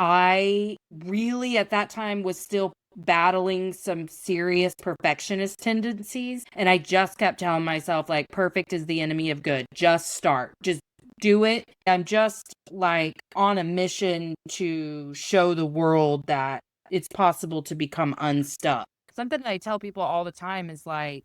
I really at that time was still battling some serious perfectionist tendencies. And I just kept telling myself, like, perfect is the enemy of good. Just start. Just do it. I'm just like on a mission to show the world that it's possible to become unstuck. Something that I tell people all the time is like,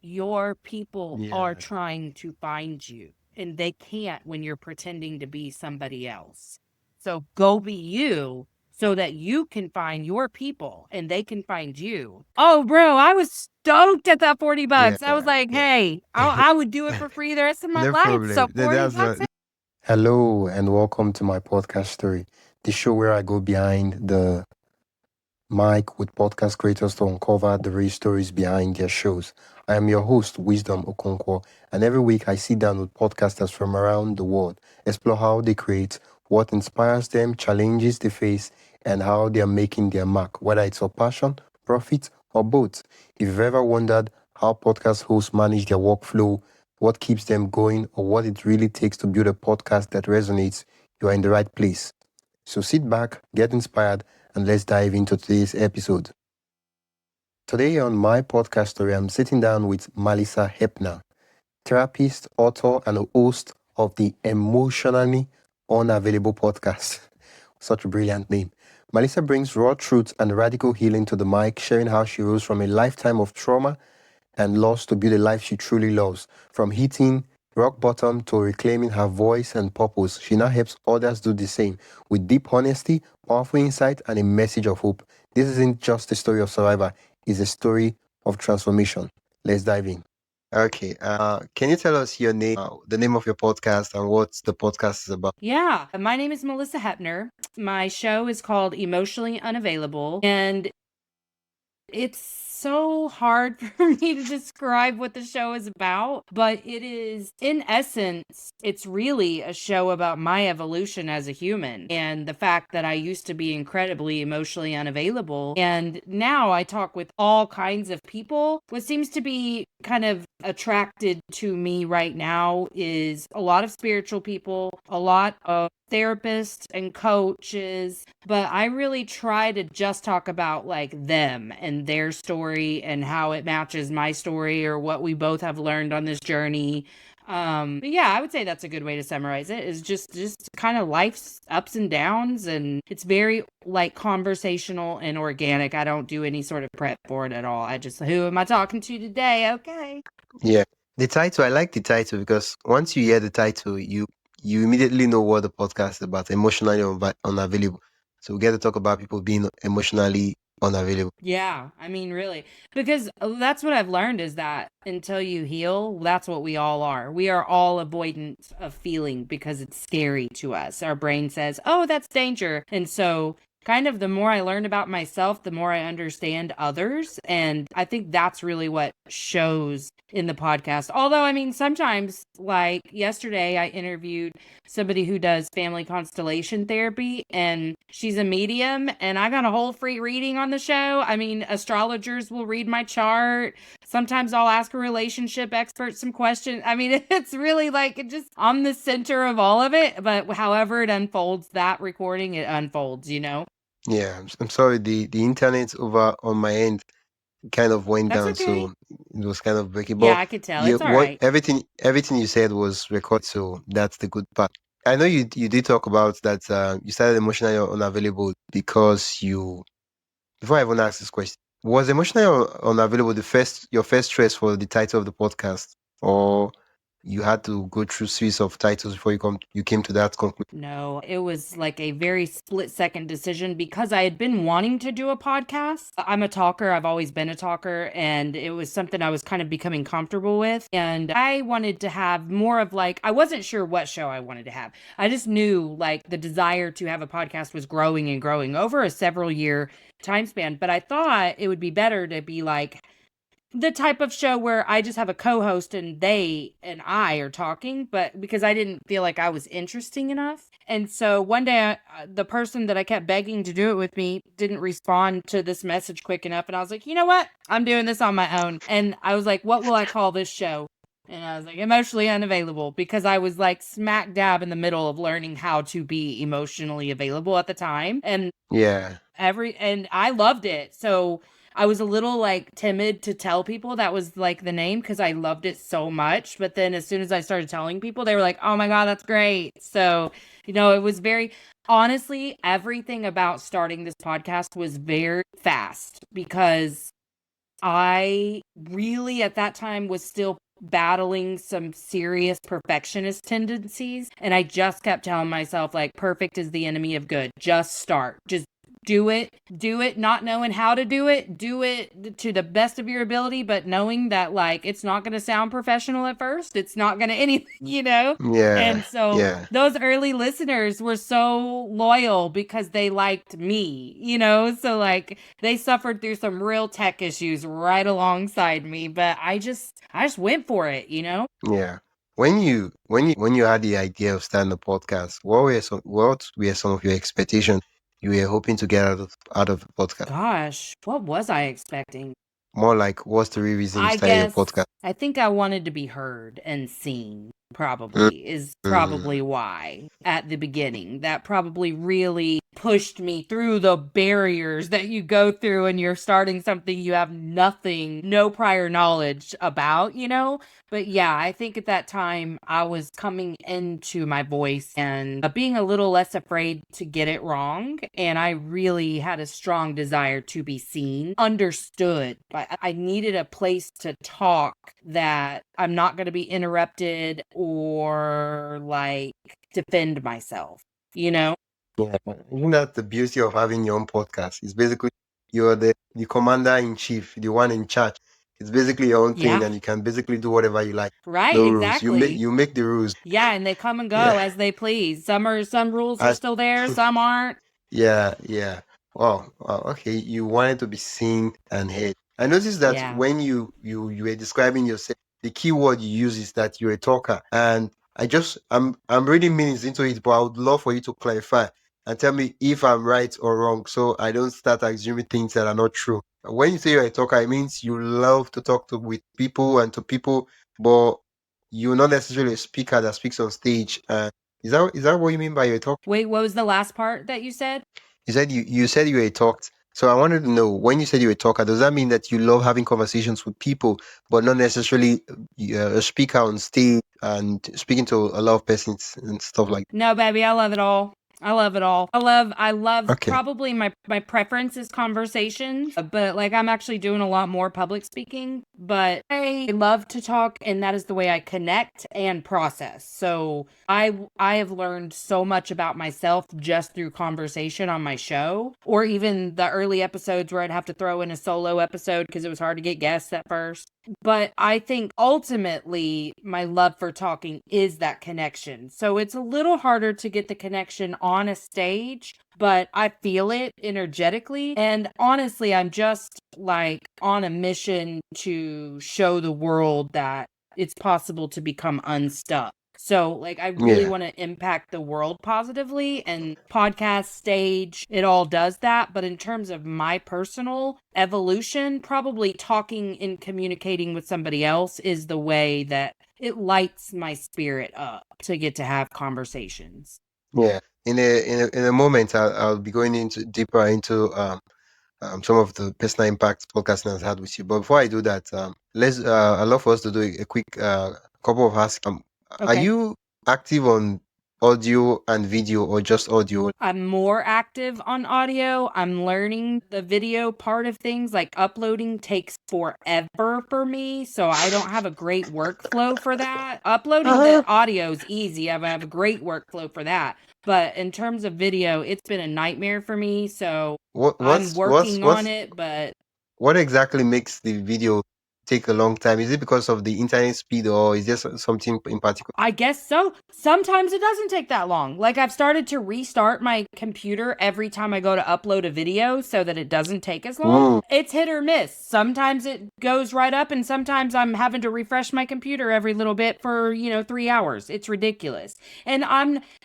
your people are Yeah. trying to find you, and they can't when you're pretending to be somebody else. So go be you so that you can find your people and they can find you. Oh, bro, I was stoked at that 40 Yeah. bucks. I was like, Yeah. hey, I would do it for free the rest of my No life. So problem. 40 That's bucks. what. Hello and welcome to my podcast story, the show where I go behind the mic with podcast creators to uncover the real stories behind their shows. I am your host, Wisdom Okonkwo, and every week I sit down with podcasters from around the world, explore how they create, what inspires them, challenges they face, and how they are making their mark, whether it's for passion, profit, or both. If you've ever wondered how podcast hosts manage their workflow, what keeps them going, or what it really takes to build a podcast that resonates, you are in the right place. So sit back, get inspired, and let's dive into today's episode. Today on my podcast story, I'm sitting down with Malissa Hepner, therapist, author, and host of the Emotionally Unavailable podcast. Such a brilliant name. Malissa brings raw truth and radical healing to the mic, sharing how she rose from a lifetime of trauma and loss to build a life she truly loves. From hitting rock bottom to reclaiming her voice and purpose, she now helps others do the same with deep honesty, powerful insight, and a message of hope. This isn't just a story of survival, it's a story of transformation. Let's dive in. Okay. Can you tell us your name, the name of your podcast, and what the podcast is about? Yeah, my name is Melissa Hepner. My show is called Emotionally Unavailable, and it's so hard for me to describe what the show is about, but it is, in essence, it's really a show about my evolution as a human and the fact that I used to be incredibly emotionally unavailable. And now I talk with all kinds of people. What seems to be kind of attracted to me right now is a lot of spiritual people, a lot of therapists and coaches, but I really try to just talk about like them and their story and how it matches my story or what we both have learned on this journey. But yeah, I would say that's a good way to summarize it, is just kind of life's ups and downs, and it's very like conversational and organic. I don't do any sort of prep for it at all. I just, who am I talking to today? Okay. Yeah. The title, I like the title because once you hear the title, you immediately know what the podcast is about, emotionally unavailable. So we get to talk about people being emotionally unavailable. Yeah, I mean, really, because that's what I've learned is that until you heal, that's what we all are. We are all avoidant of feeling because it's scary to us. Our brain says, oh, that's danger. And so, kind of the more I learn about myself, the more I understand others. And I think that's really what shows in the podcast. Although, I mean, sometimes, like yesterday, I interviewed somebody who does family constellation therapy, and she's a medium, and I got a whole free reading on the show. I mean, astrologers will read my chart. Sometimes I'll ask a relationship expert some questions. I mean, it's really like it just, I'm the center of all of it, but however it unfolds, that recording, it unfolds, you know? Yeah, I'm sorry, the internet over on my end kind of went That's down, okay. so it was kind of breaking. Yeah, But I could tell. you It's all what right. everything you said was recorded, so that's the good part. I know you did talk about that you started emotionally unavailable because you before I even ask this question, was emotionally unavailable the first your first choice for the title of the podcast, or you had to go through series of titles before you came to that conclusion? No, it was like a very split second decision because I had been wanting to do a podcast. I'm a talker. I've always been a talker, and it was something I was kind of becoming comfortable with. And I wanted to have more of like, I wasn't sure what show I wanted to have. I just knew like the desire to have a podcast was growing and growing over a several year time span. But I thought it would be better to be like, the type of show where I just have a co-host and they and I are talking, but because I didn't feel like I was interesting enough. And so one day, the person that I kept begging to do it with me didn't respond to this message quick enough. And I was like, you know what? I'm doing this on my own. And I was like, what will I call this show? And I was like, emotionally unavailable, because I was like smack dab in the middle of learning how to be emotionally available at the time. Yeah. And I loved it. So I was a little like timid to tell people that was like the name because I loved it so much. But then as soon as I started telling people, they were like, oh my God, that's great. So, it was very honestly, everything about starting this podcast was very fast because I really at that time was still battling some serious perfectionist tendencies. And I just kept telling myself, like, perfect is the enemy of good. Just start. Just do it, not knowing how to do it to the best of your ability, but knowing that, like, it's not going to sound professional at first. It's not going to anything. Yeah. And so Yeah. those early listeners were so loyal because they liked me. So like they suffered through some real tech issues right alongside me, but I just went for it. Yeah. When you had the idea of starting the podcast, what were some of your expectations you were hoping to get out of the podcast? Gosh, what was I expecting? More like, what's the real reason you I started your guess podcast? I think I wanted to be heard and seen, Mm, probably, is mm, probably why at the beginning. That probably really pushed me through the barriers that you go through when you're starting something you have no prior knowledge about. But yeah, I think at that time I was coming into my voice and being a little less afraid to get it wrong. And I really had a strong desire to be seen, understood. I needed a place to talk that I'm not going to be interrupted or like defend myself. yeah. Isn't that the beauty of having your own podcast? It's basically you're the commander in chief, the one in charge. It's basically your own thing, Yeah, and you can basically do whatever you like. right, No rules. You make exactly. you make the rules. Yeah, and they come and go Yeah. as they please. Some rules are I, still there, some aren't. Yeah, yeah. Wow, wow. Okay, you wanted to be seen and heard. I noticed that Yeah. when you were describing yourself, the key word you use is that you're a talker. And I'm reading minutes into it, but I would love for you to clarify and tell me if I'm right or wrong, so I don't start assuming things that are not true. When you say you're a talker, it means you love to talk to with people and to people, but you're not necessarily a speaker that speaks on stage. Is that what you mean by you're a talker? Wait, what was the last part that you said? You said you were a talker. So I wanted to know, when you said you were a talker, does that mean that you love having conversations with people, but not necessarily a speaker on stage and speaking to a lot of persons and stuff like No, baby, I love it all. I love it all. I love that? Okay. probably my preference is conversations, but like I'm actually doing a lot more public speaking, but I love to talk and that is the way I connect and process. So I have learned so much about myself just through conversation on my show, or even the early episodes where I'd have to throw in a solo episode because it was hard to get guests at first. But I think ultimately my love for talking is that connection. So it's a little harder to get the connection on a stage, but I feel it energetically. And honestly, I'm just like on a mission to show the world that it's possible to become unstuck. So, like, I really Yeah. want to impact the world positively, and podcast, stage, it all does that. But in terms of my personal evolution, probably talking and communicating with somebody else is the way that it lights my spirit up to get to have conversations. Yeah. In a moment, I'll be going into deeper into some of the personal impact podcasting has had with you. But before I do that, I'd love for us to do a quick couple of asks. Are Okay. you active on audio and video or just audio? I'm more active on audio. I'm learning the video part of things. Like uploading takes forever for me. So I don't have a great workflow for that. Uploading Uh-huh. the audio is easy. I have a great workflow for that. But in terms of video, it's been a nightmare for me. So What I'm what's what's working on what's it, but what exactly makes the video take a long time? Is it because of the internet speed or is there something in particular? I guess so. Sometimes it doesn't take that long. Like I've started to restart my computer every time I go to upload a video so that it doesn't take as long. Mm. It's hit or miss. Sometimes it goes right up and sometimes I'm having to refresh my computer every little bit for, 3 hours. It's ridiculous. And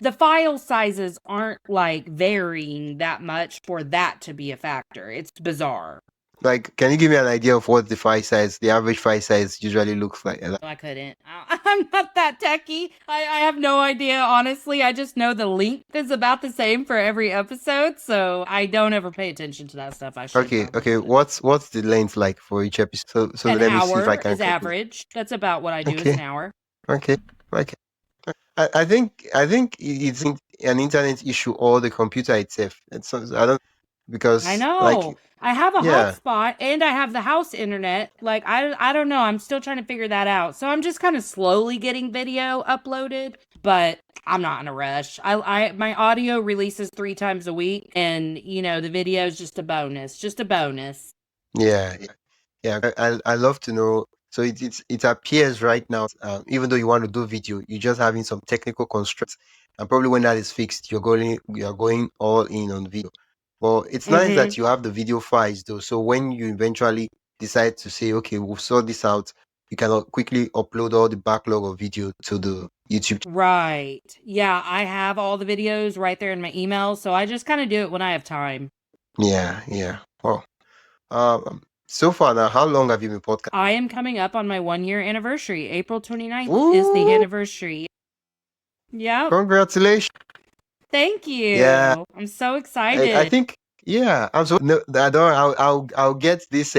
the file sizes aren't like varying that much for that to be a factor. It's bizarre. Like, can you give me an idea of what the average file size usually looks like? I couldn't. I'm not that techie. I have no idea, honestly. I just know the length is about the same for every episode, so I don't ever pay attention to that stuff. I should Okay. probably. What's the length like for each episode? So An let me see if I hour can is calculate. average. That's about what I do, is an Okay, hour. okay, okay. I think it's an internet issue or the computer itself. I don't I because like know. I have a yeah hotspot and I have the house internet. Like I don't know. I'm still trying to figure that out. So I'm just kind of slowly getting video uploaded, but I'm not in a rush. I my audio releases 3 times a week and the video is just a bonus. Just a bonus. yeah I love to know. So it appears right now, even though you want to do video, you're just having some technical constraints, and probably when that is fixed, you're going all in on video. Well, it's nice that Mhm. you have the video files though. So when you eventually decide to say, okay, we'll sort this out, you can quickly upload all the backlog of video to the YouTube. Right. Yeah, I have all the videos right there in my email, so I just kind of do it when I have time. Yeah. Well, so far now, how long have you been podcasting? I am coming up on my 1 year anniversary. April 29th is the Ooh, anniversary. Yep. congratulations! Thank Yeah, you. I'm so I excited. think yeah. I'm so no. I don't. I'll get this.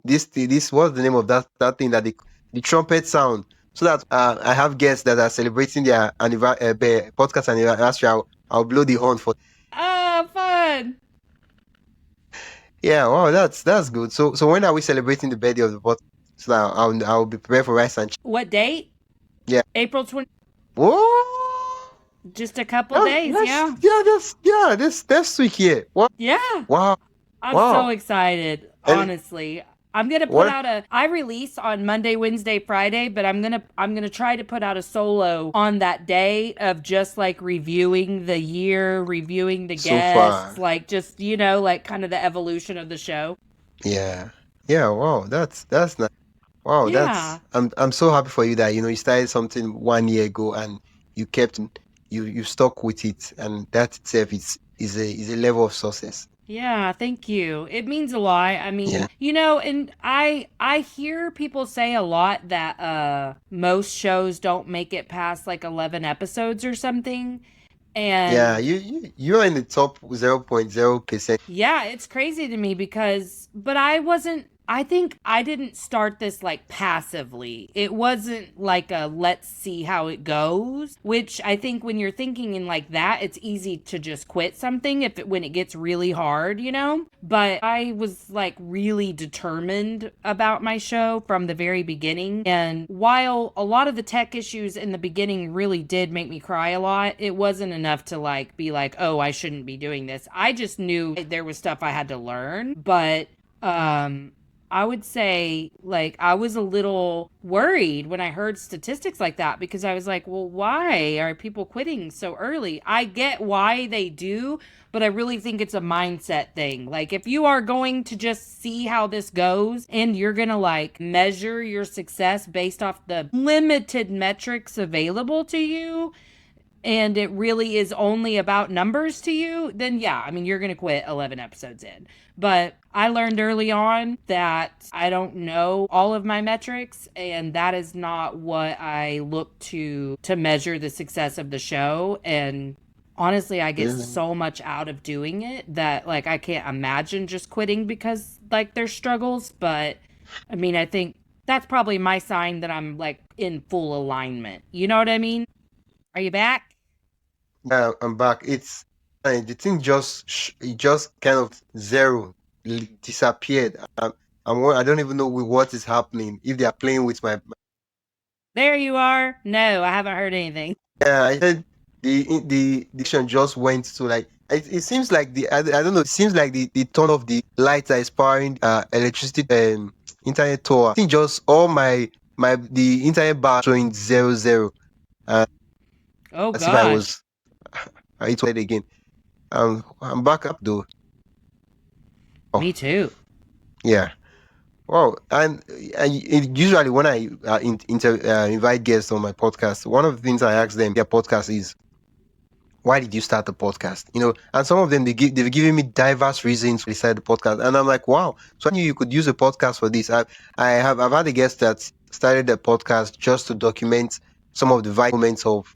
This what's the name of that thing that the trumpet sound. So that I have guests that are celebrating their podcast anniversary. I'll blow the horn for. Oh, fun. Yeah, wow, that's good. So when are we celebrating the birthday of the podcast? So that I'll be prepared for rice and What date? yeah. April 20. Whoa! Just a couple days. Yeah. That's week here. Wow, Yeah. wow, I'm so wow. excited, And honestly. I'm going to put what? out I release on Monday, Wednesday, Friday, but I'm going to try to put out a solo on that day of just like reviewing the year, reviewing the So guests, far, like just, like kind of the evolution of the show. yeah, yeah. Wow, that's nice. Wow, Yeah. I'm so happy for you that you started something 1 year ago and you kept you stuck with it, and that itself is a level of success. Yeah, thank you. It means a lot. I Yeah, mean, and I hear people say a lot that most shows don't make it past like 11 episodes or something. yeah. And You're in the top 0.0%. yeah, it's crazy to me but I think I didn't start this like passively. It wasn't like a let's see how it goes, which I think when you're thinking in like that, it's easy to just quit something when it gets really hard. But I was like really determined about my show from the very beginning. And while a lot of the tech issues in the beginning really did make me cry a lot, it wasn't enough to like be like, oh, I shouldn't be doing this. I just knew there was stuff I had to learn. But I would say like I was a little worried when I heard statistics like that because I was like, well, why are people quitting so early? I get why they do, but I really think it's a mindset thing. Like if you are going to just see how this goes and you're going to like measure your success based off the limited metrics available to you, and it really is only about numbers to you, then yeah, I mean, you're going to quit 11 episodes in. But I learned early on that I don't know all of my metrics, and that is not what I look to measure the success of the show. And honestly, I get Really? so much out of doing it that like I can't imagine just quitting because like there's struggles. But I mean, I think that's probably my sign that I'm like in full alignment. You know what I mean? Are you back? Yeah, I'm back. The thing it just kind of zero disappeared. I don't even know what is happening. If they are playing with my There you are. No, I haven't heard anything. yeah, I said the diction just went to like it seems like I don't know. It seems like the turn of the lights that is powering electricity internet tower. I think just all my the internet bar showing 00. Uh, Oh as if I gosh. was it was again. I'm back up though. Oh Me too. yeah. Wow, usually when I invite guests on my podcast, one of the things I ask them their podcast is why did you start the podcast? And some of them they've given me diverse reasons why they started the podcast, and I'm like, wow. So I knew you could use a podcast for this. I've had a guest that started the podcast just to document some of the vital moments of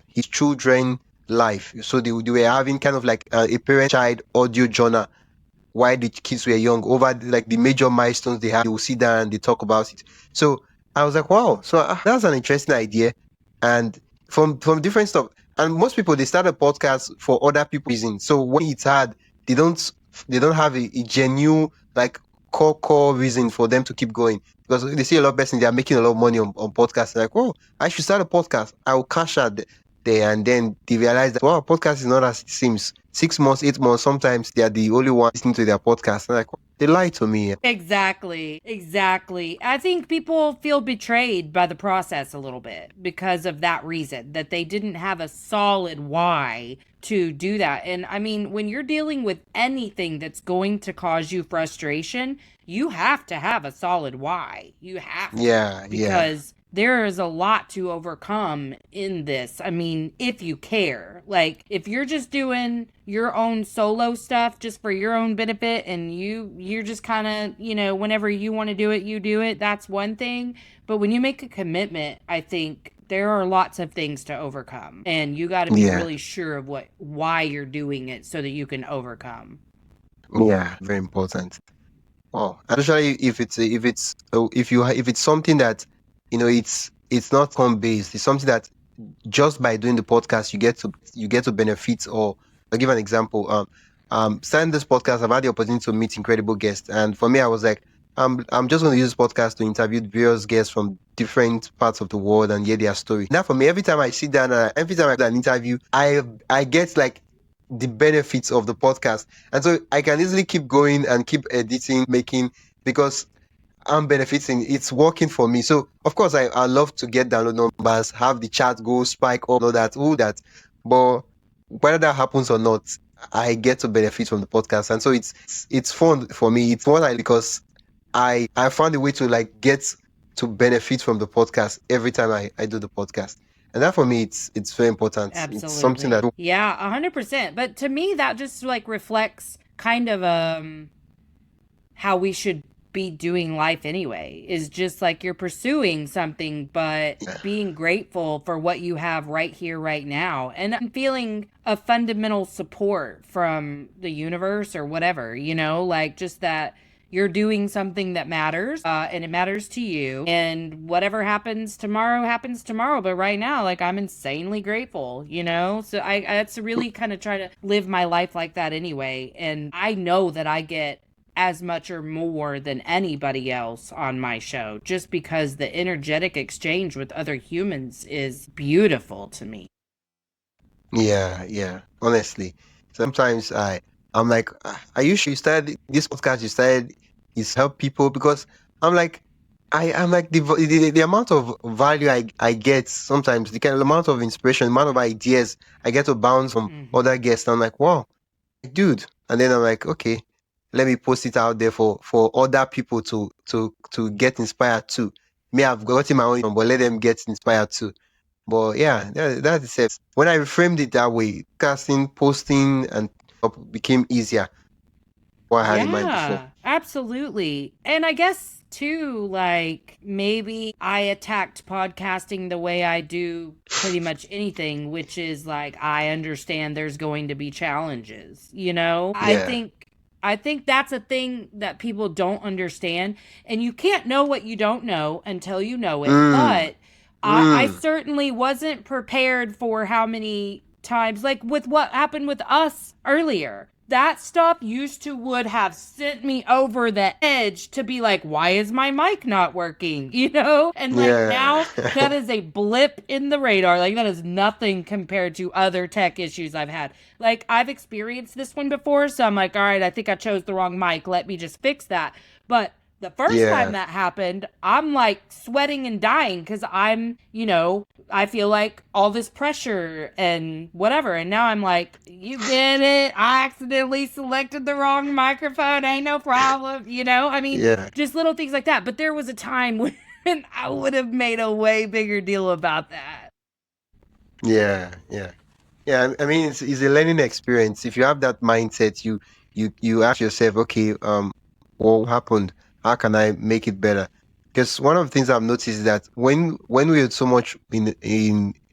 his children life. So they were having kind of like a parent child audio journal while the kids were young over like the major milestones they had. They will sit down and they talk about it. So I was like, wow, so that's an interesting idea. And from different stuff. And most people they start a podcast for other people's reasons. So when it's hard, they don't they don't have a genuine like core reason for them to keep going. Because they see a lot of person they are making a lot of money on podcasts. They're like, oh, I should start a podcast. I will cash out there, and then they realize that wow, podcast is not as it seems. 6 months, 8 months, sometimes they are the only one listening to their podcast. And like they lie to me. Exactly. Exactly. I think people feel betrayed by the process a little bit because of that reason, that they didn't have a solid why to do that. And I mean, when you're dealing with anything that's going to cause you frustration, you have to have a solid why. You have to, Yeah. because there is a lot to overcome in this. I mean, if you care. Like, if you're just doing your own solo stuff just for your own benefit and you're just kind of, whenever you want to do it, you do it, that's one thing. But when you make a commitment, I think there are lots of things to overcome. And you got to be Yeah. really sure of why you're doing it so that you can overcome. Yeah. Very important. Oh, and especially if it's something that it's not come based. It's something that just by doing the podcast you get to benefit. Or I'll give an example. Starting this podcast, I've had the opportunity to meet incredible guests, and for me I was like, I'm just going to use this podcast to interview various guests from different parts of the world and hear their story. Now for me, every time I sit down and every time I do an interview, I get like the benefits of the podcast, and so I can easily keep going and keep editing, making, because I'm benefiting. It's working for me. So of course I love to get download numbers, have the chat go spike up, all that. But whether that happens or not, I get to benefit from the podcast. And so it's fun for me. It's what I because I found a way to like get to benefit from the podcast every time I do the podcast. And that for me it's very important. It's something that Absolutely. Yeah, 100%. But to me, that just like reflects kind of how we should be doing life anyway, is just like you're pursuing something but being grateful for what you have right here right now, and I'm feeling a fundamental support from the universe or whatever, like just that you're doing something that matters, and it matters to you, and whatever happens tomorrow, but right now, like, I'm insanely grateful, so I that's really kind of try to live my life like that anyway, and I know that I get as much or more than anybody else on my show, just because the energetic exchange with other humans is beautiful to me. Yeah. Honestly, sometimes I'm like, are you sure you started this podcast? You started is help people? Because I'm like, I'm like the amount of value I get sometimes, the kind of amount of inspiration, amount of ideas I get to bounce from Hmm. other guests. I'm like, wow, dude. And then I'm like, okay, let me post it out there for other people to get inspired too. Me, I've gotten my own, but let them get inspired too. But yeah, that's it. When I reframed it that way, casting, posting, and up became easier. What I had in mind before. Yeah, absolutely. And I guess too, like, maybe I attacked podcasting the way I do pretty much anything, which is like, I understand there's going to be challenges, I Yeah. think that's a thing that people don't understand, and you can't know what you don't know until you know it. Mm. But I Mm. certainly wasn't prepared for how many times, like with what happened with us earlier. That stuff used to would have sent me over the edge to be like, why is my mic not working? And like Yeah. now that is a blip in the radar. Like that is nothing compared to other tech issues I've had. Like I've experienced this one before, so I'm like, all right, I think I chose the wrong mic. Let me just fix that. But the first time Yeah. that happened, I'm like sweating and dying because I feel like all this pressure and whatever. And now I'm like, you did it. I accidentally selected the wrong microphone. Ain't no problem. I mean, Yeah. just little things like that. But there was a time when I would have made a way bigger deal about that. Yeah. Yeah. Yeah, I mean, it's a learning experience. If you have that mindset, you ask yourself, okay, what happened? How can I make it better? Because one of the things I've noticed is that when we're so much in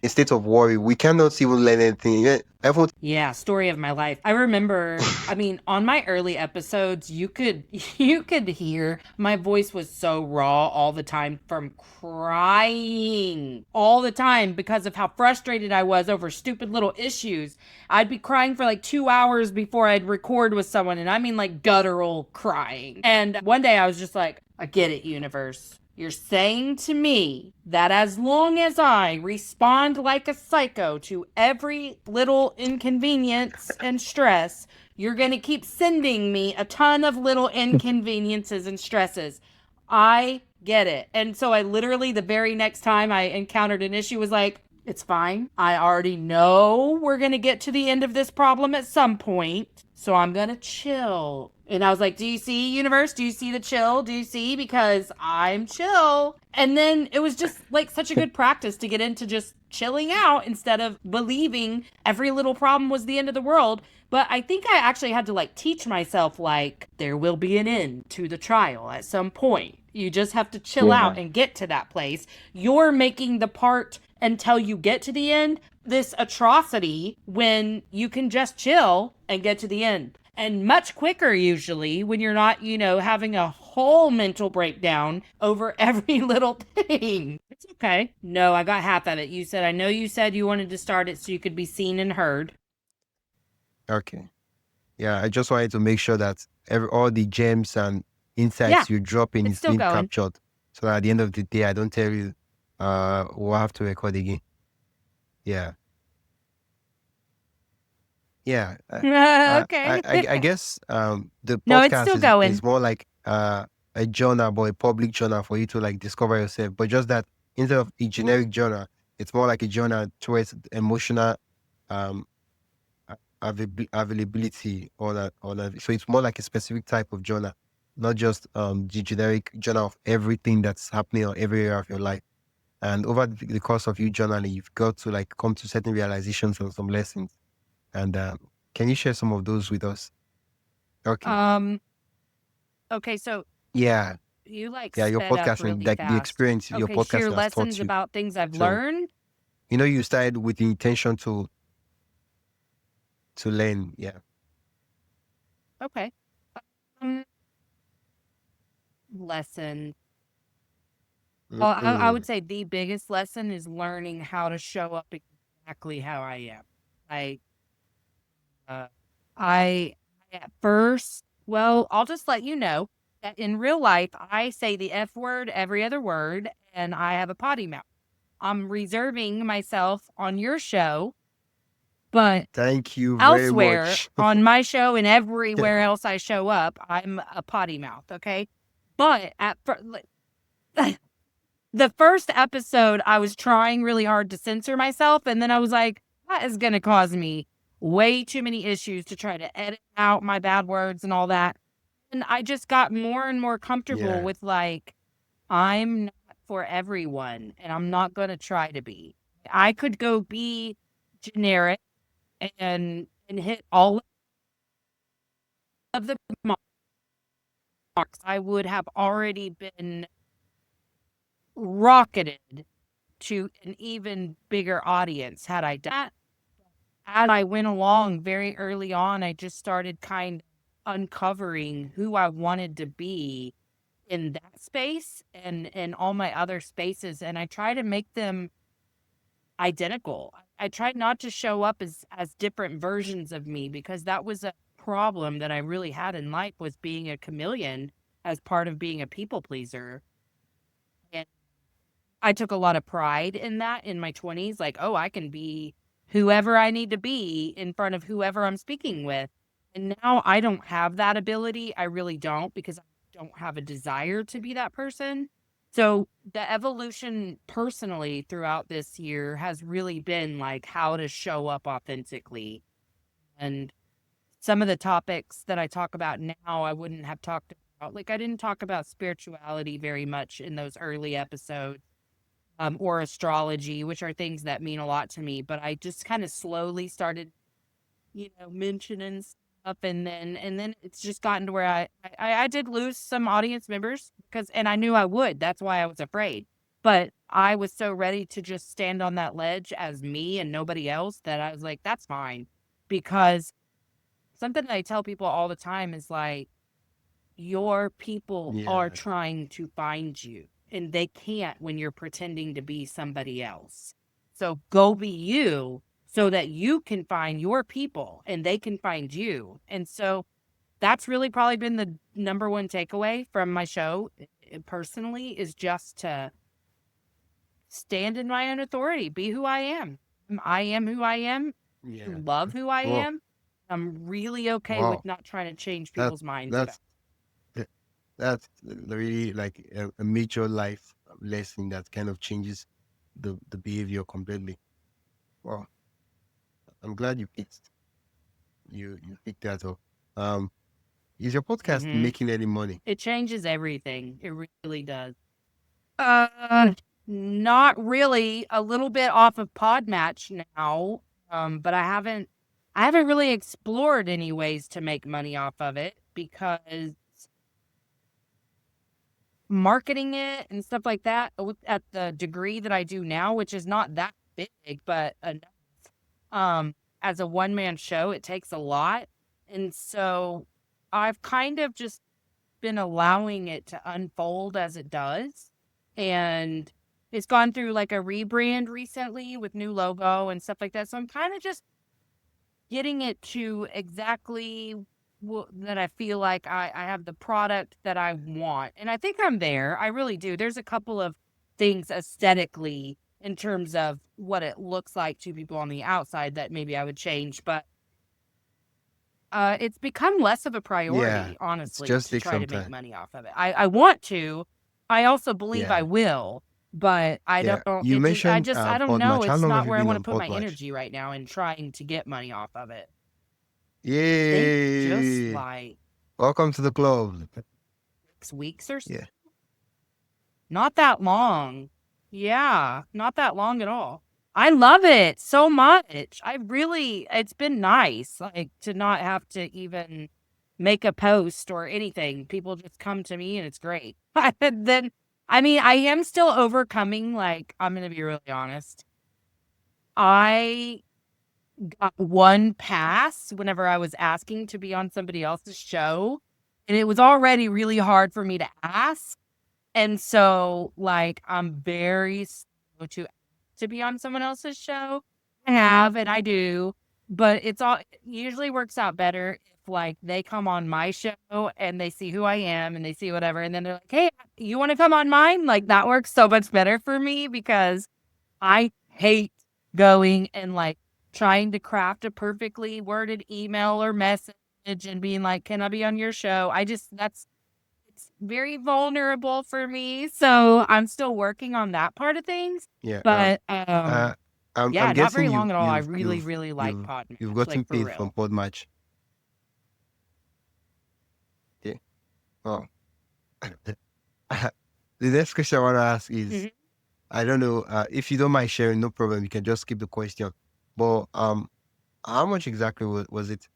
a state of worry, we cannot even learn anything. Yeah, everyone. Yeah, story of my life. I remember, I mean, on my early episodes, you could you could hear my voice was so raw all the time from crying all the time because of how frustrated I was over stupid little issues. I'd be crying for like 2 hours before I'd record with someone, and I mean like guttural crying. And one day I was just like, I get it, universe. You're saying to me that as long as I respond like a psycho to every little inconvenience and stress, you're going to keep sending me a ton of little inconveniences and stresses. I get it. And so I literally, the very next time I encountered an issue, was like, it's fine. I already know we're going to get to the end of this problem at some point. So I'm going to chill. And I was like, do you see, universe? Do you see the chill? Do you see? Because I'm chill. And then it was just like such a good practice to get into just chilling out instead of believing every little problem was the end of the world. But I think I actually had to like teach myself, like, there will be an end to the trial at some point. You just have to chill out Yeah, and get to that place. You're making the part until you get to the end this atrocity when you can just chill and get to the end. And much quicker, usually, when you're not, having a whole mental breakdown over every little thing. It's okay. No, I got half of it. I know you said you wanted to start it so you could be seen and heard. okay. Yeah, I just wanted to make sure that all the gems and Yeah, insights you drop in it's is still being going. captured. So that at the end of the day, I don't tell you, we'll have to record again. Yeah. Yeah. Okay. I guess the No, it's podcast still is going. more like a journal, but a public journal for you to like discover yourself. But just that instead of a generic journal, it's more like a journal towards emotional um availability or that. So it's more like a specific type of journal, not just the generic journal of everything that's happening on every area of your life. And over the course of you journaling, you've got to like come to certain realizations and some lessons. And can you share some of those with us? Okay. Um, okay, so Yeah. you like Yeah. Your sped up podcasting, really like the fast. experience your Okay, share podcast has taught lessons you. about things I've So, learned. you started with the intention to learn. Yeah. Okay. Um, lesson. Well, I Mm-mm. would say the biggest lesson is learning how to show up exactly how I am. Like, uh, I at first, well, I'll just let you know that in real life, I say the F word every other word, and I have a potty mouth. I'm reserving myself on your show, but Thank you very elsewhere much. on my show and Yeah. everywhere else I show up, I'm a potty mouth. Okay. But at first, the first episode, I was trying really hard to censor myself. And then I was like, that is going to cause me way too many issues to try to edit out my bad words and all that. And I just got more and more comfortable Yeah. with like, I'm not for everyone and I'm not going to try to be. I could go be generic and hit all of the marks. I would have already been rocketed to an even bigger audience had I done that. As I went along very early on, I just started kind of uncovering who I wanted to be in that space and in all my other spaces. And I try to make them identical. I tried not to show up as different versions of me because that was a problem that I really had in life was being a chameleon as part of being a people pleaser. And I took a lot of pride in that in my 20s, like, oh, I can be whoever I need to be in front of whoever I'm speaking with. And now I don't have that ability. I really don't because I don't have a desire to be that person. So the evolution personally throughout this year has really been like how to show up authentically. And some of the topics that I talk about now, I wouldn't have talked about. Like, I didn't talk about spirituality very much in those early episodes or astrology, which are things that mean a lot to me. But I just kind of slowly started, mentioning stuff, and then it's just gotten to where I did lose some audience members and I knew I would. That's why I was afraid. But I was so ready to just stand on that ledge as me and nobody else that I was like, that's fine. Because something that I tell people all the time is like, your people are Yeah. trying to find you, and they can't when you're pretending to be somebody else. So go be you so that you can find your people and they can find you. And so that's really probably been the number one takeaway from my show personally, is just to stand in my own authority, be who I am. I am who I am, Yeah. love who I Wow. am. I'm really okay with Wow. not trying to change That people's minds about. that's th- that's really like a major life lesson that kind of changes the behavior completely. Wow. I'm glad you picked that up. Um, is your podcast Mhm. making any money? It changes everything. It really does. Uh, Not really. A little bit off of Podmatch now. But I haven't really explored any ways to make money off of it because marketing it and stuff like that at the degree that I do now, which is not that big, but enough. As a one-man show, it takes a lot. And so I've kind of just been allowing it to unfold as it does. And it's gone through like a rebrand recently with new logo and stuff like that. So I'm kind of just getting it to exactly that I feel like I have the product that I want. And I think I'm there. I really do. There's a couple of things aesthetically in terms of what it looks like to people on the outside that maybe I would change, but it's become less of a Yeah. priority, It's honestly, just to takes try some to make time. money off of it. I want to. I also believe I Yeah. will, but I Yeah. don't. You It just. mentioned I don't know. Podmatch. How It's long have not you where I been want to on put my Podmatch? energy right now in trying to get money off of it. Think just Yay! like Welcome to the club. 6 weeks or Yeah. not that long. Yeah, not that long at all. I love it so much. It's been nice, like, to not have to even make a post or anything. People just come to me and it's great. And then, I mean, I am still overcoming, like, I'm going to be really honest. I got one pass whenever I was asking to be on somebody else's show, and it was already really hard for me to ask. And so, like, I'm very slow to be on someone else's show. I have, and I do, but it usually works out better if, like, they come on my show and they see who I am and they see whatever, and then they're like, "Hey, you wanna come on mine?" Like, that works so much better for me because I hate going and, like, trying to craft a perfectly worded email or message and being like, "Can I be on your show?" It's very vulnerable for me, so I'm still working on that part of things, Yeah. but, Uh, I'm yeah, not guessing very long at all. I really, really like you've Podmatch, gotten like, for paid from real. Podmatch. Yeah. Oh. The next question I want to ask is, Mhm. I don't know, if you don't mind sharing, no problem. You can just skip the question. But how much exactly was it?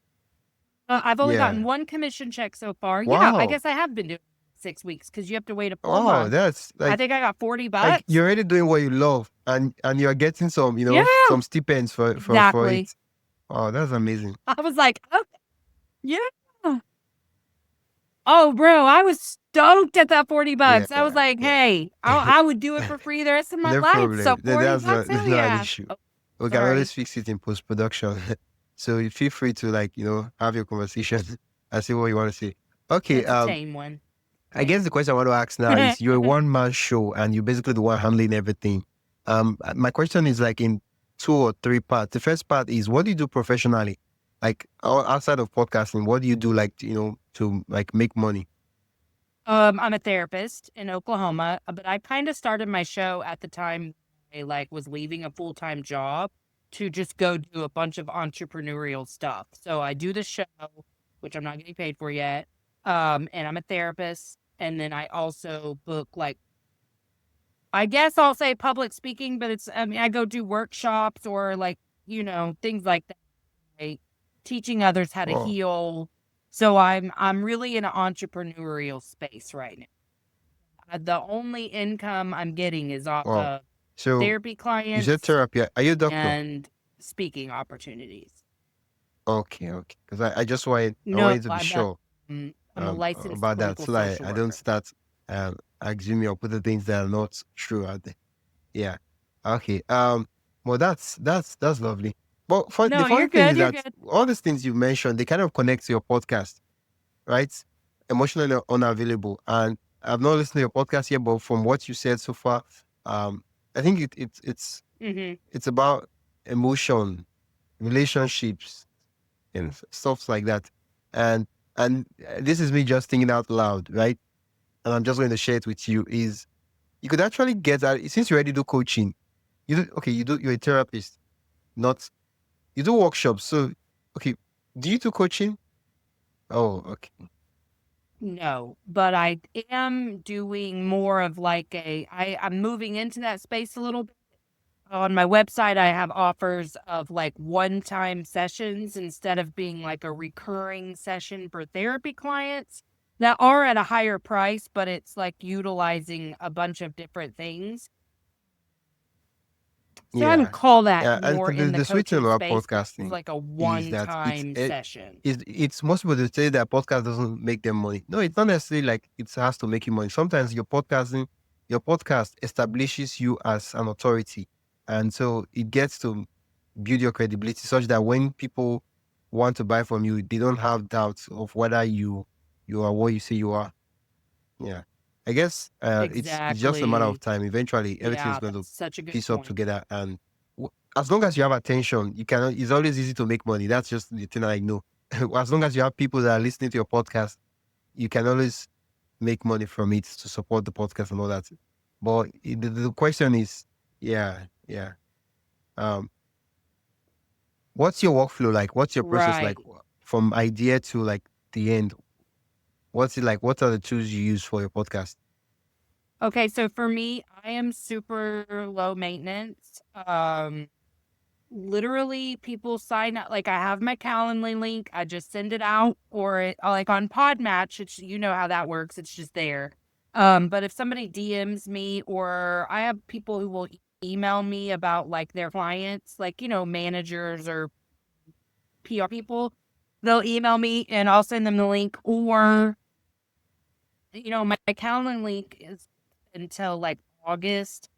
I've only gotten Yeah. 1 commission check so far. Yeah, I Wow. guess I have been doing 6 weeks because you have to wait a full Wow. month. That's I think I got 40 like bucks. you're already doing what you love, and you're getting some, Yeah, some stipends for exactly. it. Oh, that's amazing. I was like, "Okay, yeah." Oh, bro, I was stoked at that 40 Yeah. bucks. I was like, Yeah. "Hey, I would do it for free the rest of my No life, so problem. 40 bucks, That's hell not an yeah." issue. Oh, We can sorry. always fix it in post production. So you feel free to, like, have your conversation and say what you want to say. Okay. It's a tame one. I guess the question I want to ask now is, you're a one man show and you're basically the one handling everything. My question is like in two or three parts. The first part is, what do you do professionally? Like outside of podcasting, what do you do, like, to like make money? I'm a therapist in Oklahoma, but I kinda started my show at the time I, like, was leaving a full-time job to just go do a bunch of entrepreneurial stuff. So I do the show, which I'm not getting paid for yet, and I'm a therapist, and then I also book, like, I guess I'll say public speaking, but I mean, I go do workshops or like, things like that, right? Teaching others how to Oh, heal. So I'm really in an entrepreneurial space right now. The only income I'm getting is off wow. of So therapy you said clients therapy. Are you a doctor? and speaking opportunities. Okay, okay. Because I just wanted I No, wanted to be sure I'm a licensed about that clinical so that social I don't worker. start assuming or putting things that are not true out there. Yeah. Okay. Well, that's lovely. But the No, funny you're thing good. is You're that good. all these things you mentioned, they kind of connect to your podcast, right? Emotionally unavailable, and I've not listened to your podcast yet, but from what you said so far, I think Hmm. it's about emotion, relationships, and stuff like that. And this is me just thinking out loud, right? And I'm just going to share it with you. Is you could actually get that since you already do coaching. You're a therapist, not you do workshops. So okay, do you do coaching? Oh, okay. No, but I am doing more of like I'm moving into that space a little bit. On my website, I have offers of like one-time sessions instead of being like a recurring session for therapy clients that are at a higher price, but it's like utilizing a bunch of different things. So I would Yeah. call that Yeah, and more in the the sweet thing coaching about space as podcasting like a is that one-time session. it's most people that say that podcast doesn't make them money. No, it's not necessarily like it has to make you money. Sometimes your podcast establishes you as an authority, and so it gets to build your credibility such that when people want to buy from you, they don't have doubts of whether you are what you say you are. Yeah. I guess it's just a matter of Exactly. time. Eventually, everything is Yeah, going to that's such a good piece up point. together. And as long as you have attention, you can. It's always easy to make money. That's just the thing I know. As long as you have people that are listening to your podcast, you can always make money from it to support the podcast and all that. But the question is, yeah, yeah. Um, what's your workflow like? What's your process like Right. from idea to like the end? What's it like? What are the tools you use for your podcast? Okay, so for me, I am super low maintenance. Literally people sign up, like I have my Calendly link, I just send it out, or like on Podmatch, it's how that works, it's just there. But if somebody DMs me, or I have people who will email me about like their clients, like managers or PR people, they'll email me and I'll send them the link, or my Calendly link is until like August.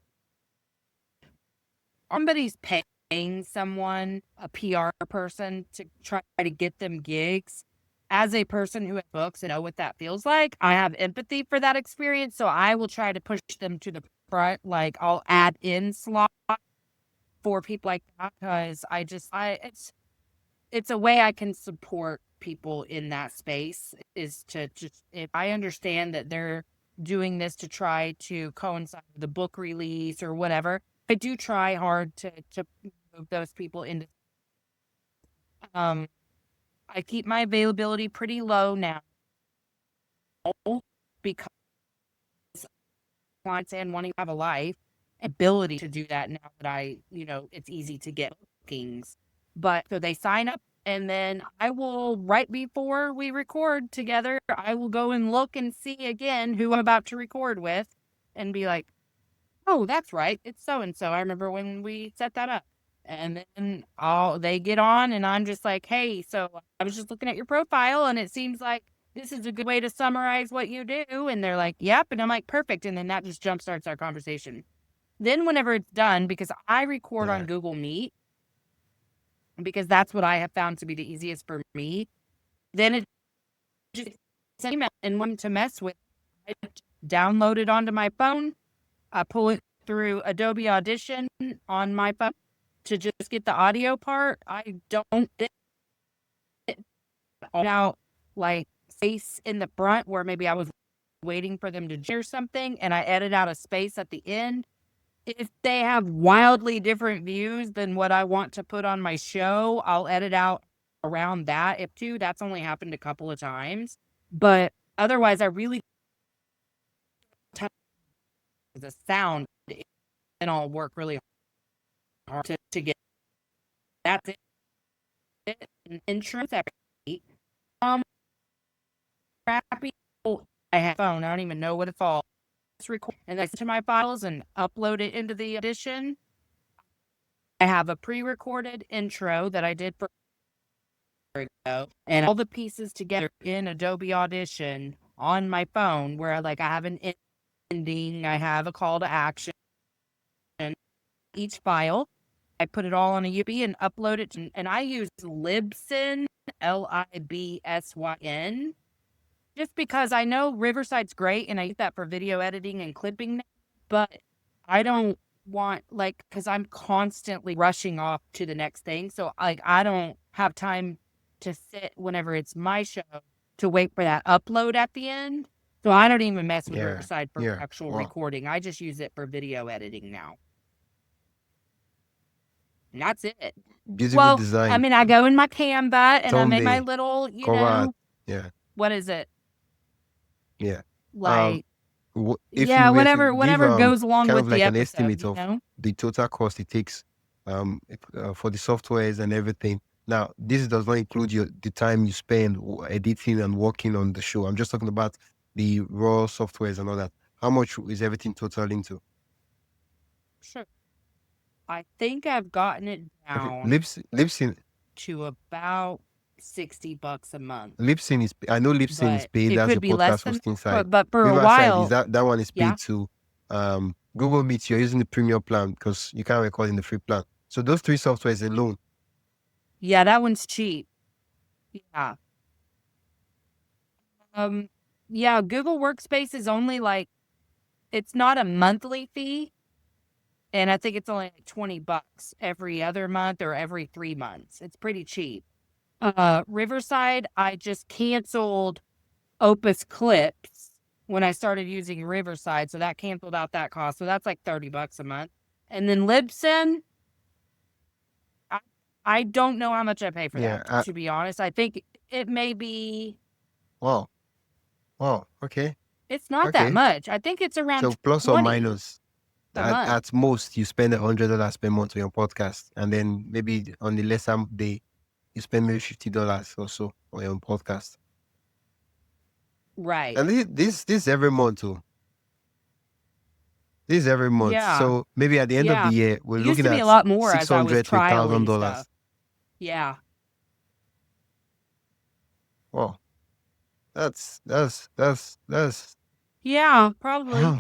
Somebody's paying someone, a PR person, to try to get them gigs. As a person who has books and know what that feels like, I have empathy for that experience. So I will try to push them to the front. Like I'll add in slot for people like that, because it's a way I can support people in that space, is to just, if I understand that they're doing this to try to coincide with the book release or whatever, I do try hard to move those people into. um I keep my availability pretty low now, because clients and wanting to have a life, ability to do that now that it's easy to get bookings. But so they sign up, and then I will, right before we record together, I will go and look and see again who I'm about to record with and be like, oh, that's right, it's so and so. I remember when we set that up. And then they get on, and I'm just like, hey, so I was just looking at your profile, and it seems like this is a good way to summarize what you do. And they're like, yep. And I'm like, perfect. And then that just jumpstarts our conversation. Then, whenever it's done, because I record on Yeah. Google Meet, because that's what I have found to be the easiest for me, then it just sends email and one to mess with. I download it onto my phone. I pull it through Adobe Audition on my phone to just get the audio part. I don't out like space in the front where maybe I was waiting for them to share something, and I edit out a space at the end. If they have wildly different views than what I want to put on my show, I'll edit out around that. If too, that's only happened a couple of times. But otherwise, I really the sound I'll work really hard to get that's it. An insurance every crappy. I have a phone. I don't even know what it's all. It's record and I to my files and upload it into the Audition. I have a pre-recorded intro that I did for ago, and all the pieces together in Adobe Audition on my phone, where like I have an ending, I have a call to action, each file. I put it all on a USB and upload it, and I use Libsyn, Libsyn, just because I know Riverside's great and I use that for video editing and clipping now, but I don't want like because I'm constantly rushing off to the next thing. So like I don't have time to sit whenever it's my show to wait for that upload at the end. So I don't even mess with Yeah. Riverside for Yeah. actual Wow. recording. I just use it for video editing now. And that's it. Beautiful Well, I design. mean, I go in my Canva and I make my Thumbnail. little, Cover art. Yeah. what is it? Yeah. Um, Like, if you yeah, were to give whatever goes along kind with of the like an episode, estimate of the total cost it takes for the softwares and everything. Now, this does not include the time you spend editing and working on the show. I'm just talking about the raw softwares and all that. How much is everything total into? Sure. I think I've gotten it Okay, down Libsyn to about $60 a month, Libsyn is, I know Libsyn is but paid. it That's could the be less podcast than hosting that. side. But for a Riverside is while, that one is yeah, paid to Google Meet. You're using the premium plan because you can't record in the free plan. So those three softwares alone. yeah, that one's cheap. Yeah. Um, yeah, Google Workspace is only like, it's not a monthly fee. And I think it's only like $20 every other month or every 3 months. It's pretty cheap. Riverside, I just canceled Opus Clips when I started using Riverside, so that canceled out that cost. So that's like $30 a month. And then Libsyn, I, I don't know how much I pay for Yeah. that, to be honest. I think it may be, Wow. Wow. Okay. it's not that Okay. much. I think it's around So plus or 20 minus, a month. at most you spend $100 per month on your podcast, and then maybe on the lesser day you spend maybe $50 or so on your podcast. Right. And this every month too. This is every month. Yeah. So maybe at the end of the Yeah. year, we're It used looking to be a at lot more six as I was hundred to a thousand trialing stuff. dollars. Yeah. Wow, that's Yeah, probably. wow,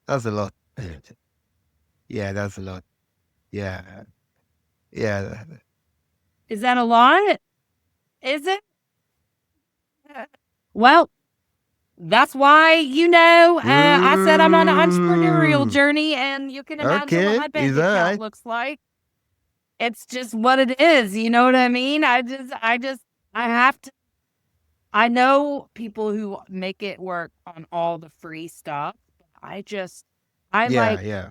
that's a lot. Yeah, that's a lot. Yeah, yeah. Is that a lot? Is it? Well, that's why, I said I'm on an entrepreneurial Mm, journey, and you can imagine what okay, my is bank that account right? looks like. It's just what it is. You know what I mean? I have to. I know people who make it work on all the free stuff. I just, I Yeah, like, yeah,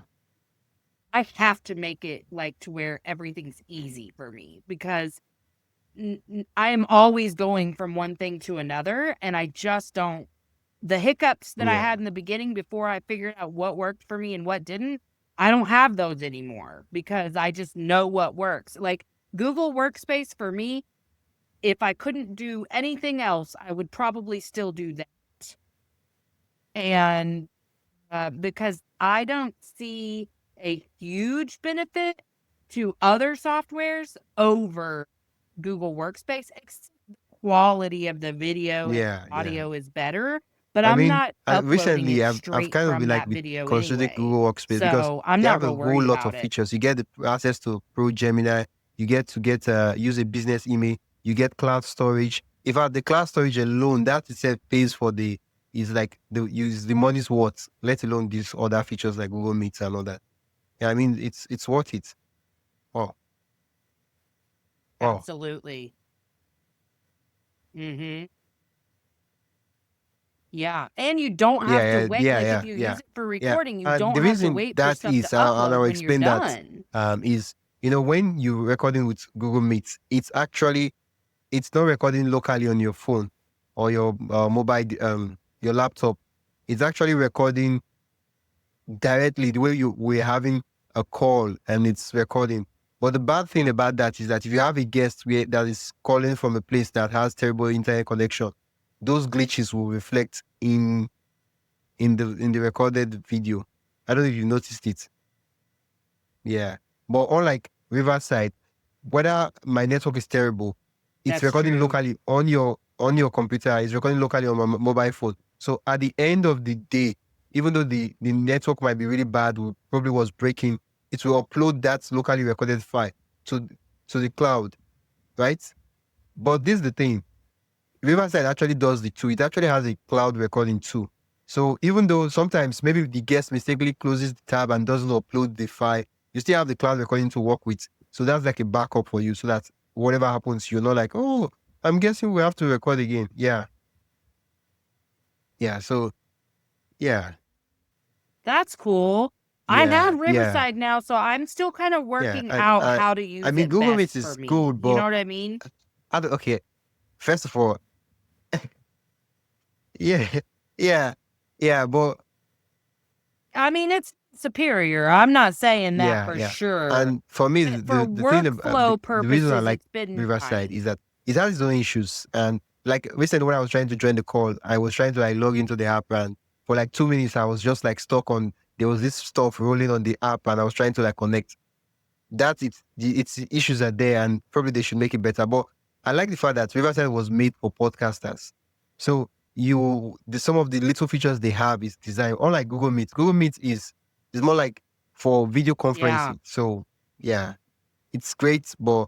I have to make it like to where everything's easy for me because I am always going from one thing to another, and I just don't. The hiccups that I yeah, had in the beginning before I figured out what worked for me and what didn't, I don't have those anymore because I just know what works. Like Google Workspace for me, if I couldn't do anything else, I would probably still do that. And because I don't see a huge benefit to other softwares over Google Workspace, except the quality of the video and yeah, yeah. audio is better, but I I'm mean, not uploading recently it I've straight kind of from been like that video considering anyway. Google Workspace because So I'm they not have a real whole worried lot of about it. features. You get the access to Pro Gemini. You get to use a business email. You get cloud storage. In fact, the cloud storage alone, that itself pays for is like the money's worth. Let alone these other features like Google Meet and all that. Yeah, I mean it's worth it. Wow, wow. Absolutely. Mhm. Yeah, and you don't have to Yeah, wait. yeah, Like if yeah, you yeah, use it for yeah. recording, you don't The have to reason wait for that stuff to is, and upload I'll when you're explain that, done. is when you're recording with Google Meet, it's not recording locally on your phone or your mobile, your laptop. It's actually recording directly the way we're having a call and it's recording. But the bad thing about that is that if you have a guest that is calling from a place that has terrible internet connection, those glitches will reflect in the recorded video. I don't know if you noticed it. Yeah. But unlike Riverside, whether my network is terrible, it's That's recording true. locally on your computer, it's recording locally on my mobile phone. So at the end of the day, even though the network might be really bad, probably was breaking, it will upload that locally recorded file to to the cloud, right? But this is the thing. Riverside actually does the two. It actually has a cloud recording too. So even though sometimes maybe the guest mistakenly closes the tab and doesn't upload the file, you still have the cloud recording to work with. So that's like a backup for you so that whatever happens, you're not like, oh, I'm guessing we have to record again. Yeah. Yeah. So yeah. That's cool. I Yeah. have Yeah. Riverside now, so I'm still kind of Yeah. working And out how to I use mean it Google Meet best for is me. good, You know but what I mean? okay. First of all, yeah, yeah, yeah, but I mean, it's superior. I'm not saying that yeah, for yeah. sure. And for me, But for the thing about workflow the reason I purposes, like it's been Riverside fine. is that it has its own issues. And like recently, when I was trying to join the call, I was trying to like log into the app, and for like 2 minutes, I was just like stuck on. There was this stuff rolling on the app, and I was trying to like connect. That its issues are there, and probably they should make it better. But I like the fact that Riverside was made for podcasters. So some of the little features they have is designed unlike Google Meet. Google Meet is more like for video Yeah. conferencing. So yeah, it's great, but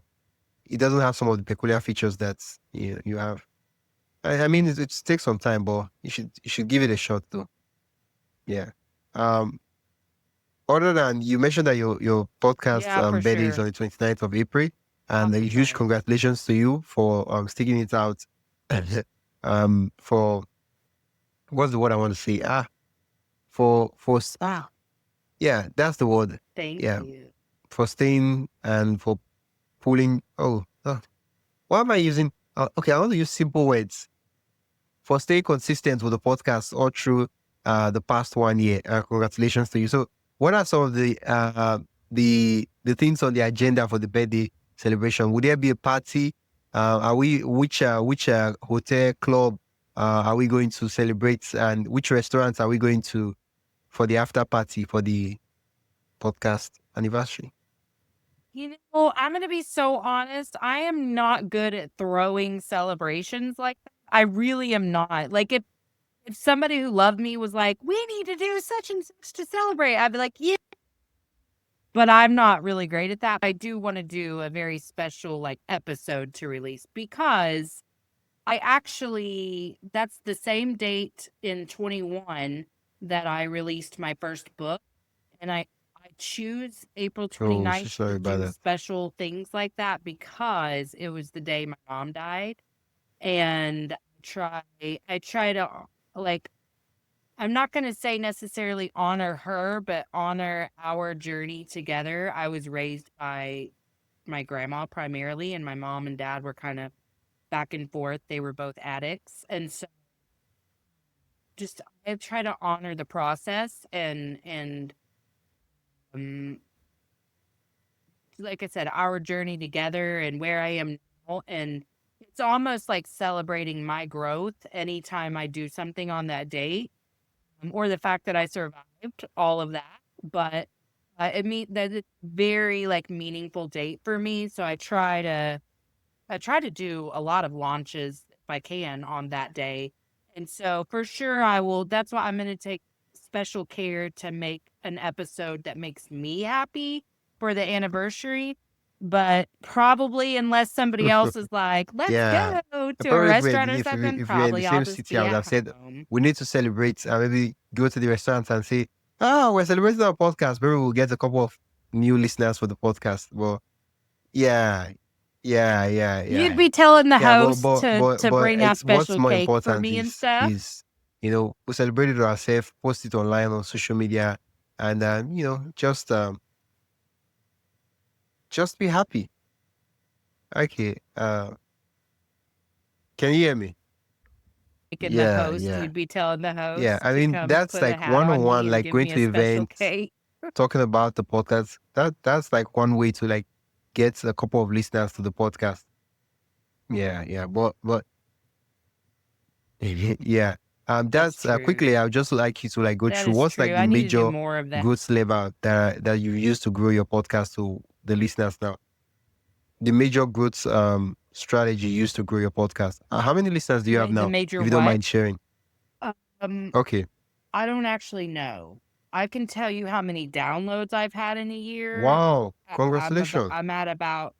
it doesn't have some of the peculiar features that you have. I mean, it takes some time, but you should give it a shot though. Yeah. Um, Other than you mentioned that your podcast Yeah, for birthday is sure. on the 29th of April, and a huge Valentine's. congratulations to you for sticking it out. For what's the word I want to say? Yeah, that's the word. Thank Yeah, you. for staying and for pulling. Why am I using? Okay, I want to use simple words for staying consistent with the podcast all through the past 1 year. Congratulations to you. So, what are some of the things on the agenda for the birthday celebration? Would there be a party? Are we which hotel club are we going to celebrate, and which restaurants are we going to for the after party for the podcast anniversary? You know, I'm going to be so honest. I am not good at throwing celebrations like that. I really am not. Like, if somebody who loved me was like, we need to do such and such to celebrate, I'd be like, yeah. But I'm not really great at that. I do want to do a very special, like, episode to release because I actually, that's the same date in 21 that I released my first book. And I choose April Oh, so 29th to sorry about do that. special things like that because it was the day my mom died. And I try to like I'm not going to say necessarily honor her, but honor our journey together. I was raised by my grandma primarily, and my mom and dad were kind of back and forth. They were both addicts. And so just I try to honor the process and um like I said, our journey together and where I am now. And it's almost like celebrating my growth anytime I do something on that date, or the fact that I survived all of that. But that it's very like meaningful date for me. So I try to do a lot of launches if I can on that day. And so for sure I will that's why I'm going to take special care to make an episode that makes me happy for the anniversary. But probably unless somebody else is like, "Let's Yeah. go I to a probably restaurant or something," if we're in the probably I'll same just city, I be would at have said home. we need to celebrate and maybe go to the restaurant and say, "Oh, we're celebrating our podcast." Maybe we'll get a couple of new listeners for the podcast. But yeah, yeah, yeah, You'd yeah, be telling the yeah. host to But bring out it's what's special more cake for important me and stuff. is we celebrate it ourselves, post it online on social media, and just be happy. Okay. Can you hear me? And the Yeah, host, yeah. you'd be telling the Yeah, host I to mean come that's put a like hat one on on me one, and like give going me to a special events, cake. talking about the podcast. That's like one way to like get a couple of listeners to the podcast. Yeah, yeah, but yeah. That's That's true. quickly. I would just like you to like go That through is what's true. like the I need to do major more of that. growth lever that you use to grow your podcast to the listeners now. The major growth strategy you use to grow your podcast. How many listeners do you have The now? major If you don't what? mind sharing. Um, Okay. I don't actually know. I can tell you how many downloads I've had in a year. Wow! Congratulations! I'm at about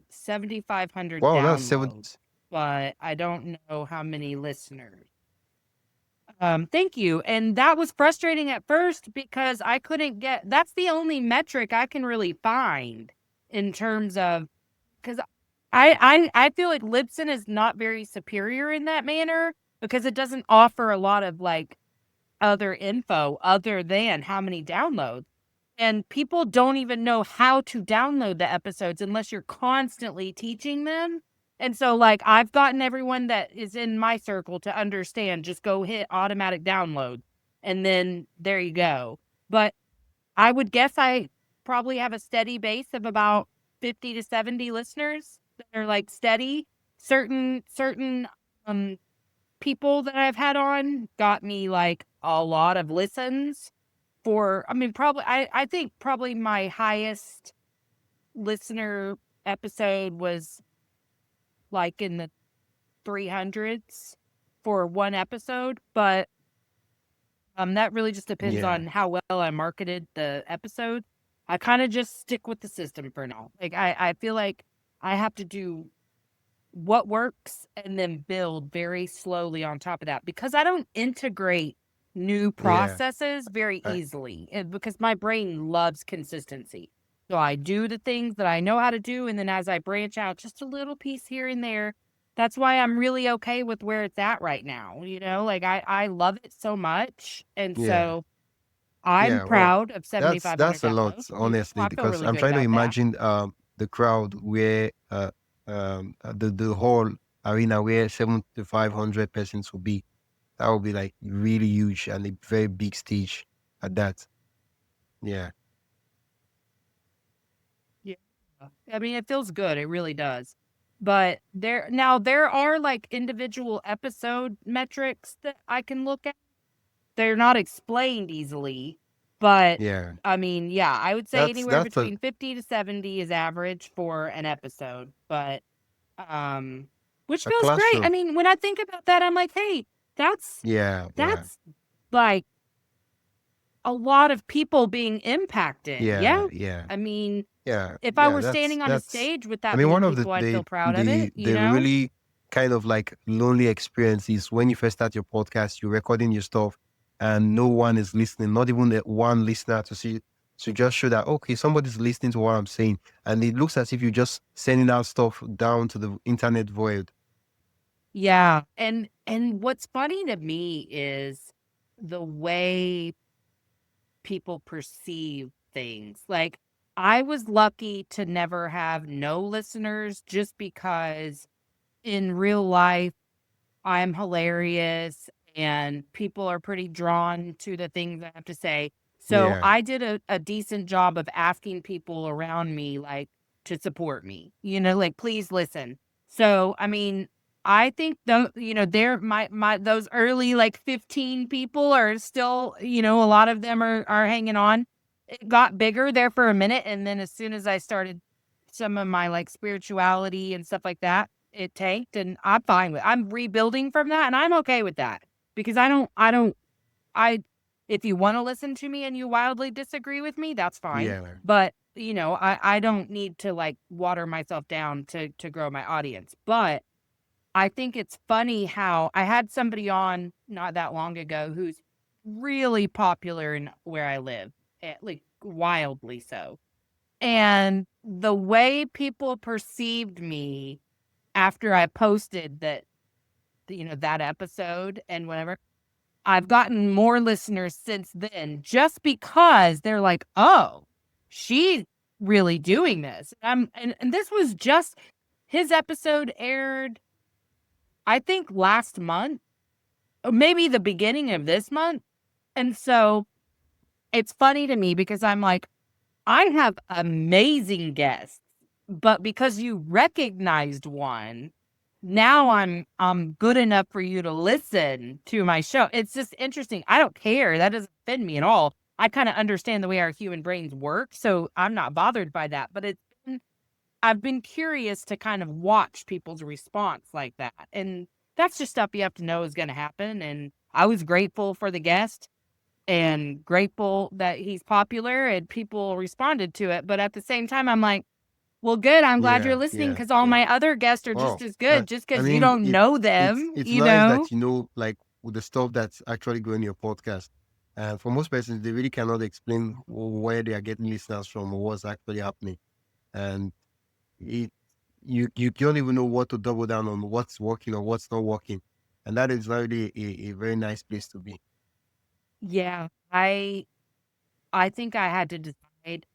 7,500 Wow, that's seven. downloads, but I don't know how many listeners. Thank you. And that was frustrating at first because I couldn't get that's the only metric I can really find in terms of because I feel like Libsyn is not very superior in that manner because it doesn't offer a lot of like other info other than how many downloads. And people don't even know how to download the episodes unless you're constantly teaching them. And so, like, I've gotten everyone that is in my circle to understand just go hit automatic download. And then there you go. But I would guess I probably have a steady base of about 50 to 70 listeners that are like steady. Certain um people that I've had on got me like a lot of listens for I mean probably I think probably my highest listener episode was like in the 300s for one episode, but that really just depends Yeah, on how well I marketed the episode. I kind of just stick with the system for now. Like I feel like I have to do what works and then build very slowly on top of that because I don't integrate new yeah. processes very I, easily because my brain loves consistency. So I do the things that I know how to do. And then as I branch out just a little piece here and there, that's why I'm really okay with where it's at right now. Like I love it so much. And yeah, so I'm yeah. Well, proud of that's 7,500 a lot, downloads. honestly, I feel because really I'm good trying to about that. imagine the crowd where the whole arena where 7,500 persons will be. That would be like really huge and a very big stage at that. Yeah, Yeah. I mean, it feels good. It really does. But there are like individual episode metrics that I can look at. They're not explained easily, but yeah. I mean, yeah, I would say anywhere That's a between 50 to 70 is average for an episode, but which a feels great. I classroom. mean, when I think about that, I'm like, hey, that's Yeah, yeah, that's like a lot of people being impacted. yeah, Yeah. yeah. I mean, Yeah, if I yeah, were standing on a that's. stage with I that mean, many one of people, I'd feel proud of it, you the know? really kind of like lonely experience is when you first start your podcast, you're recording your stuff, and no one is listening, not even one listener to see to just show that okay, somebody's listening to what I'm saying, and it looks as if you're just sending out stuff down to the internet void. Yeah. And what's funny to me is the way people perceive things. Like I was lucky to never have no listeners just because in real life I'm hilarious and people are pretty drawn to the things I have to say. So Yeah, I did a decent job of asking people around me like to support me, like please listen. So I mean, I think they're my those early like 15 people are still, a lot of them are hanging on. It got bigger there for a minute and then as soon as I started some of my like spirituality and stuff like that it tanked and I'm rebuilding from that and I'm okay with that because I if you want to listen to me and you wildly disagree with me, that's fine. yeah, But, I don't need to like water myself down to grow my audience. But I think it's funny how I had somebody on not that long ago who's really popular in where I live, like wildly so. And the way people perceived me after I posted that episode and whatever, I've gotten more listeners since then just because they're like, "Oh, she's really doing this." And this was just his episode aired I think last month, or maybe the beginning of this month. And so it's funny to me because I'm like, I have amazing guests, but because you recognized one, now I'm good enough for you to listen to my show. It's just interesting. I don't care. That doesn't offend me at all. I kind of understand the way our human brains work, so I'm not bothered by that. But I've been curious to kind of watch people's response like that. And that's just stuff you have to know is going to happen. And I was grateful for the guest and grateful that he's popular and people responded to it. But at the same time, I'm like, well, good. I'm glad you're Yeah, listening yeah, because all yeah. my other guests are just Wow. as good, just I because you mean, don't know them, it's you nice know? that like with the stuff that's actually going your podcast. And for most persons, they really cannot explain where they are getting listeners from or what's actually happening. And it you don't even know what to double down on, what's working or what's not working. And that is really a very nice place to be. Yeah. I think I had to decide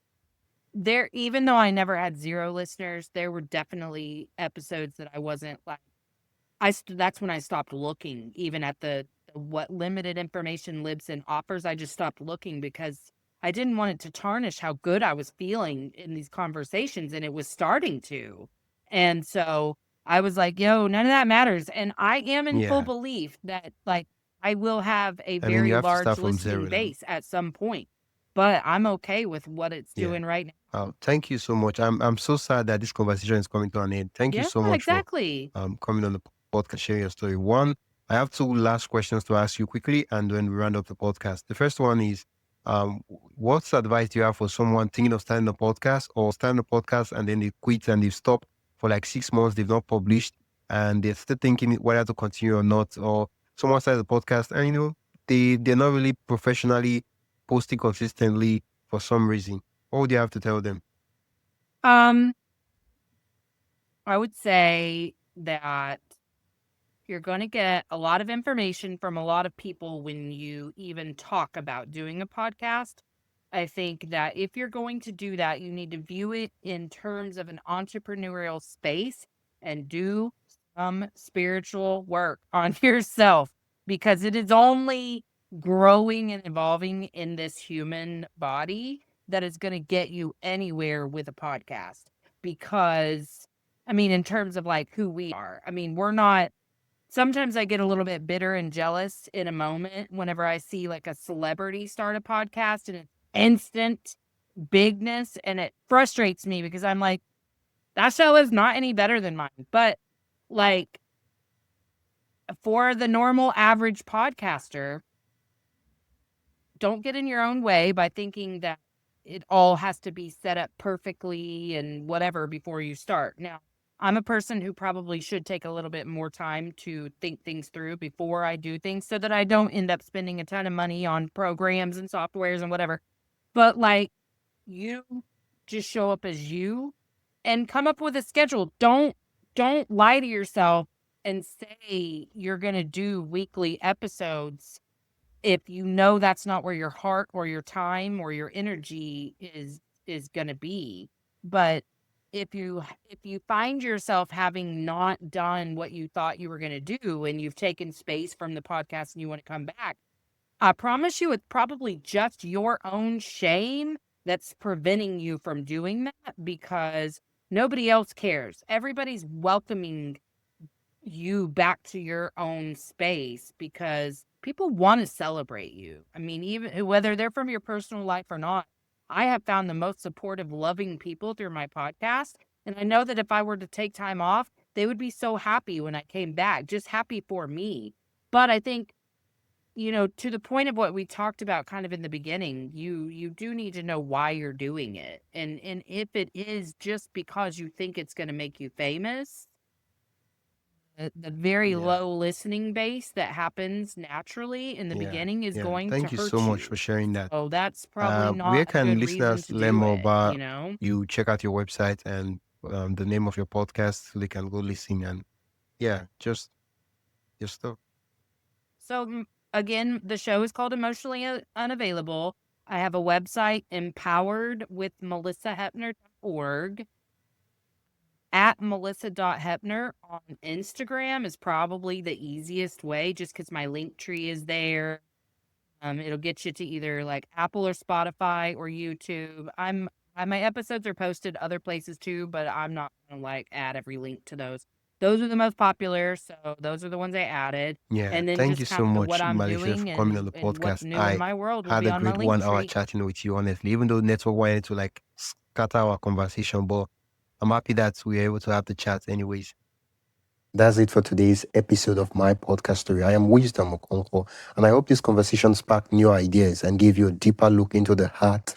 there, even though I never had 0 listeners, there were definitely episodes that I wasn't like that's when I stopped looking even at the what limited information Libsyn offers. I just stopped looking because I didn't want it to tarnish how good I was feeling in these conversations, and it was starting to. And so I was like, "Yo, none of that matters." And I am in full Yeah. belief that, like, I will have a I mean, you very have to large start from listening zero now. base at some point, but I'm okay with what it's Yeah. doing right now. Thank you so much. I'm so sad that this conversation is coming to an end. Thank you Yeah, so much for exactly. coming on the podcast, sharing your story. One, I have two last questions to ask you quickly, and then we round up the podcast. The first one is, what's advice do you have for someone thinking of starting a podcast or starting a podcast and then they quit and they've stopped for like 6 months, they've not published, and they're still thinking whether to continue or not, or someone started a podcast and they're not really professionally posting consistently for some reason. What would you have to tell them? Um, I would say that you're going to get a lot of information from a lot of people when you even talk about doing a podcast. I think that if you're going to do that, you need to view it in terms of an entrepreneurial space and do some spiritual work on yourself because it is only growing and evolving in this human body that is going to get you anywhere with a podcast. Because, I mean, in terms of like who we are, I mean, we're not. Sometimes I get a little bit bitter and jealous in a moment whenever I see like a celebrity start a podcast and it's instant bigness, and it frustrates me because I'm like, that show is not any better than mine. But like for the normal average podcaster, don't get in your own way by thinking that it all has to be set up perfectly and whatever before you start. Now, I'm a person who probably should take a little bit more time to think things through before I do things so that I don't end up spending a ton of money on programs and softwares and whatever. But like, you just show up as you and come up with a schedule. Don't lie to yourself and say you're going to do weekly episodes if you know that's not where your heart or your time or your energy is going to be. But if you find yourself having not done what you thought you were going to do and you've taken space from the podcast and you want to come back, I promise you it's probably just your own shame that's preventing you from doing that because nobody else cares. Everybody's welcoming you back to your own space because people want to celebrate you. I mean, even whether they're from your personal life or not, I have found the most supportive, loving people through my podcast. And I know that if I were to take time off, they would be so happy when I came back, just happy for me. But I think, to the point of what we talked about kind of in the beginning, you do need to know why you're doing it. And if it is just because you think it's going to make you famous, the very Yeah. low listening base that happens naturally in the Yeah. beginning is Yeah. going to Thank you so hurt much for you. sharing that. So that's probably Where not a can good reason listeners to learn do more it, about you know? you? Check out your website and the name of your podcast so they can go listen and yeah, just your stuff. So again, the show is called Emotionally Unavailable. I have a website, empoweredwithmelissahepner.org. At Melissa.Hepner on Instagram is probably the easiest way just because my link tree is there. It'll get you to either like Apple or Spotify or YouTube. My episodes are posted other places too, but I'm not gonna like add every link to those. Those are the most popular, so those are the ones I added. Yeah, And then thank you just kind so of what much, I'm Malaysia, for doing coming on the and what's podcast. new in I my world will had be a on my great link 1 hour tree. chatting with you, honestly, even though network wanted to like scatter our conversation, but I'm happy that we were able to have the chat anyways. That's it for today's episode of my podcast story. I am Wisdom Okonkwo, and I hope this conversation sparked new ideas and gave you a deeper look into the heart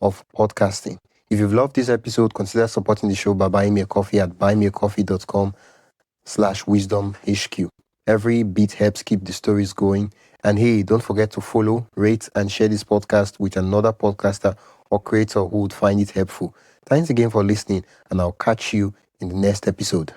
of podcasting. If you've loved this episode, consider supporting the show by buying me a coffee at buymeacoffee.com/wisdomhq. Every bit helps keep the stories going. And hey, don't forget to follow, rate, and share this podcast with another podcaster or creator who would find it helpful. Thanks again for listening, and I'll catch you in the next episode.